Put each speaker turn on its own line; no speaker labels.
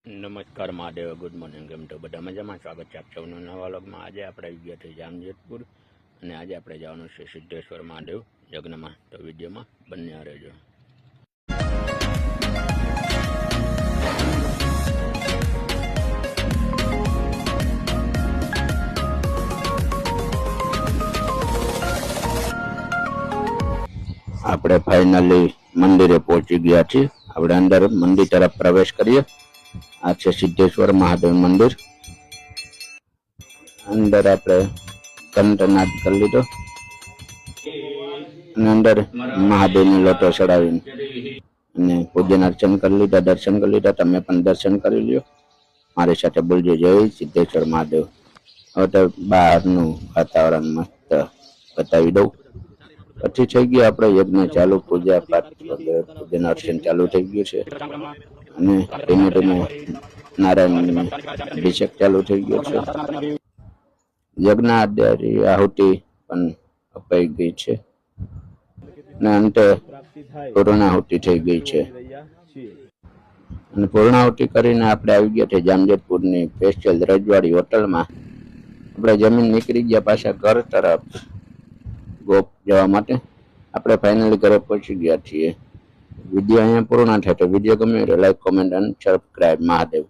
નમસ્કાર Mahadev, good morning. કેમ તો બધા મજામાં? સ્વાગત છે આપ સૌનું નવા વ્લોગમાં. આજે આપણે આવી ગયા છીએ જામજોધપુર અને આજે આપણે જવાનું છે સિદ્ધેશ્વર મહાદેવ યજ્ઞમાં. તો વિડીયોમાં બન્યા રહેજો. આપણે ફાઇનલી મંદિરે પહોંચી ગયા છીએ. આપણે અંદર મંદિર તરફ પ્રવેશ કરીએ. આ છે સિદ્ધેશ્વર મહાદેવ મંદિર. અંદર આપણે કંઠનાદ કરી લીધો અને અંદર મહાદેવને લોટો ચડાવીને અને પૂજન અર્ચન કરી લીધા, દર્શન કરી લીધા. તમે પણ દર્શન કરી લ્યો. મારી સાથે બોલજો જય સિદ્ધેશ્વર મહાદેવ. હવે તો બહારનું વાતાવરણ મસ્ત બતાવી દઉં. પછી થઈ ગયું આપણે યજ્ઞ ચાલુ, પૂજા પાઠ વગેરે પૂજન અર્ચન ચાલુ થઈ ગયું છે અને ધીમે ધીમે નારાયણ અભિષેક ચાલુ થઈ ગયો છે. યજ્ઞ આહુતિ પણ અપાઈ ગઈ છે અને અંતે પૂર્ણાહુતિ થઈ ગઈ છે. અને પૂર્ણાહુતિ કરીને આપણે આવી ગયા છે જામજોધપુરની સ્પેશિયલ રજવાડી હોટલમાં. આપણે જમીન નીકળી ગયા પાછા ઘર તરફ ગોપ જવા માટે. આપણે ફાઇનલી ઘરે પહોંચી ગયા છીએ. વિડીયો અહીંયા પૂર્ણ થાય તો વિડીયો ગમે તો લાઈક, કોમેન્ટ અને સબસ્ક્રાઇબ. મહાદેવ.